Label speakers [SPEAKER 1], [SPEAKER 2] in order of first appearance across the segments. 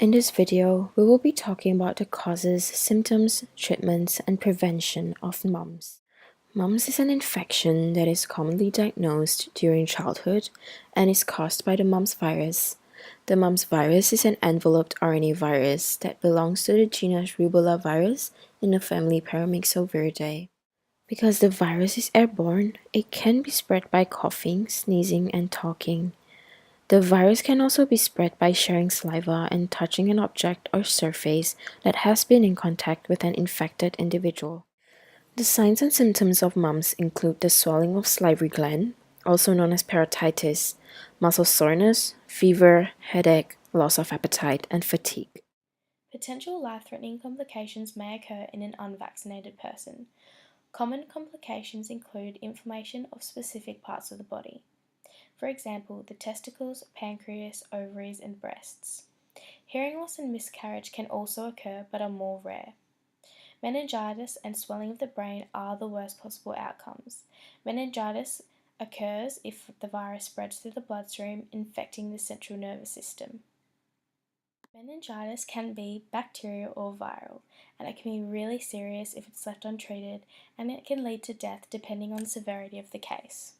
[SPEAKER 1] In this video, we will be talking about the causes, symptoms, treatments, and prevention of mumps. Mumps is an infection that is commonly diagnosed during childhood and is caused by the mumps virus. The mumps virus is an enveloped RNA virus that belongs to the genus Rubella virus in the family Paramyxoviridae. Because the virus is airborne, it can be spread by coughing, sneezing, and talking. The virus can also be spread by sharing saliva and touching an object or surface that has been in contact with an infected individual. The signs and symptoms of mumps include the swelling of salivary gland, also known as parotitis, muscle soreness, fever, headache, loss of appetite, and fatigue.
[SPEAKER 2] Potential life-threatening complications may occur in an unvaccinated person. Common complications include inflammation of specific parts of the body. For example, the testicles, pancreas, ovaries, and breasts. Hearing loss and miscarriage can also occur but are more rare. Meningitis and swelling of the brain are the worst possible outcomes. Meningitis occurs if the virus spreads through the bloodstream, infecting the central nervous system. Meningitis can be bacterial or viral, and it can be really serious if it's left untreated, and it can lead to death depending on the severity of the case.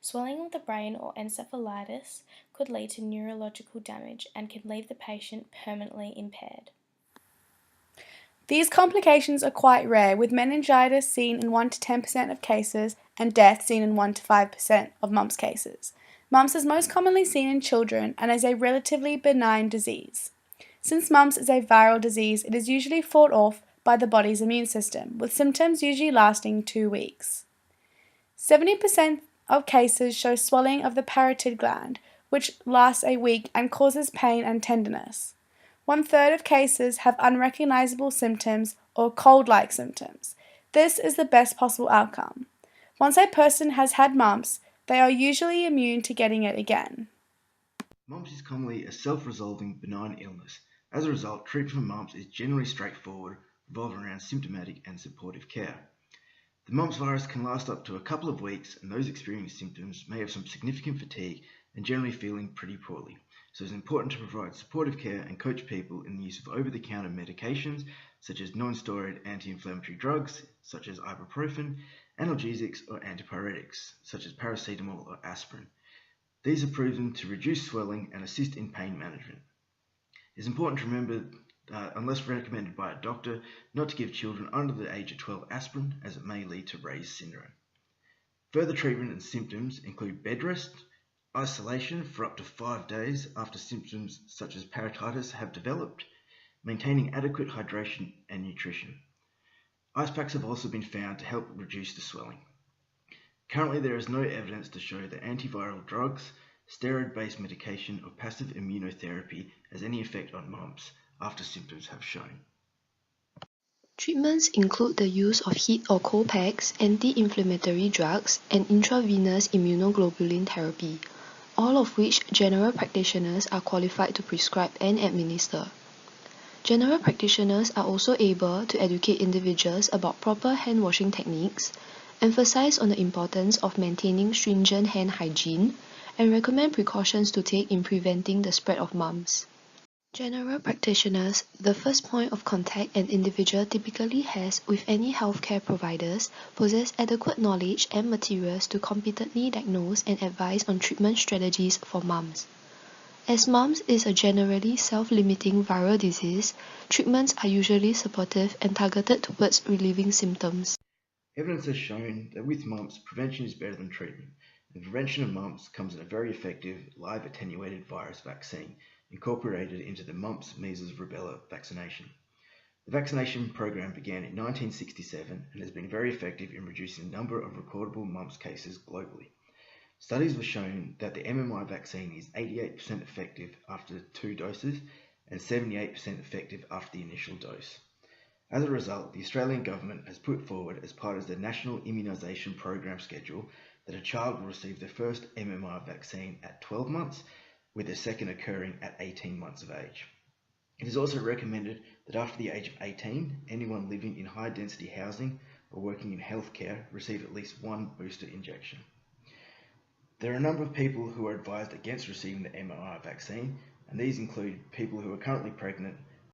[SPEAKER 2] Swelling of the brain or encephalitis could lead to neurological damage and can leave the patient permanently impaired.
[SPEAKER 3] These complications are quite rare, with meningitis seen in 1 to 10% of cases and death seen in 1 to 5% of mumps cases. Mumps is most commonly seen in children and is a relatively benign disease. Since mumps is a viral disease, it is usually fought off by the body's immune system, with symptoms usually lasting 2 weeks. 70% of cases show swelling of the parotid gland, which lasts a week and causes pain and tenderness. 1/3 of cases have unrecognizable symptoms or cold-like symptoms. This is the best possible outcome. Once a person has had mumps, they are usually immune to getting it again.
[SPEAKER 4] Mumps is commonly a self-resolving benign illness. As a result, treatment for mumps is generally straightforward, revolving around symptomatic and supportive care. The mumps virus can last up to a couple of weeks, and those experiencing symptoms may have some significant fatigue and generally feeling pretty poorly. So it's important to provide supportive care and coach people in the use of over-the-counter medications such as non-steroid anti-inflammatory drugs such as ibuprofen, analgesics or antipyretics such as paracetamol or aspirin. These are proven to reduce swelling and assist in pain management. It's important to remember, unless recommended by a doctor, not to give children under the age of 12 aspirin, as it may lead to Ray's syndrome. Further treatment and symptoms include bed rest, isolation for up to 5 days after symptoms such as parotitis have developed, maintaining adequate hydration and nutrition. Ice packs have also been found to help reduce the swelling. Currently, there is no evidence to show that antiviral drugs, steroid-based medication, or passive immunotherapy has any effect on mumps after symptoms have shown.
[SPEAKER 5] Treatments include the use of heat or cold packs, anti-inflammatory drugs, and intravenous immunoglobulin therapy, all of which general practitioners are qualified to prescribe and administer. General practitioners are also able to educate individuals about proper hand washing techniques, emphasize on the importance of maintaining stringent hand hygiene, and recommend precautions to take in preventing the spread of mumps. General practitioners, the first point of contact an individual typically has with any healthcare providers, possess adequate knowledge and materials to competently diagnose and advise on treatment strategies for mumps. As mumps is a generally self-limiting viral disease, treatments are usually supportive and targeted towards relieving symptoms.
[SPEAKER 4] Evidence has shown that with mumps, prevention is better than treatment, and prevention of mumps comes in a very effective live attenuated virus vaccine incorporated into the mumps, measles, rubella vaccination. The vaccination program began in 1967 and has been very effective in reducing the number of recordable mumps cases globally. Studies have shown that the MMR vaccine is 88% effective after 2 doses and 78% effective after the initial dose. As a result, the Australian Government has put forward as part of the National Immunisation Program schedule that a child will receive their first MMR vaccine at 12 months, with the second occurring at 18 months of age. It is also recommended that after the age of 18, anyone living in high density housing or working in healthcare receive at least 1 booster injection. There are a number of people who are advised against receiving the MMR vaccine, and these include people who are currently pregnant,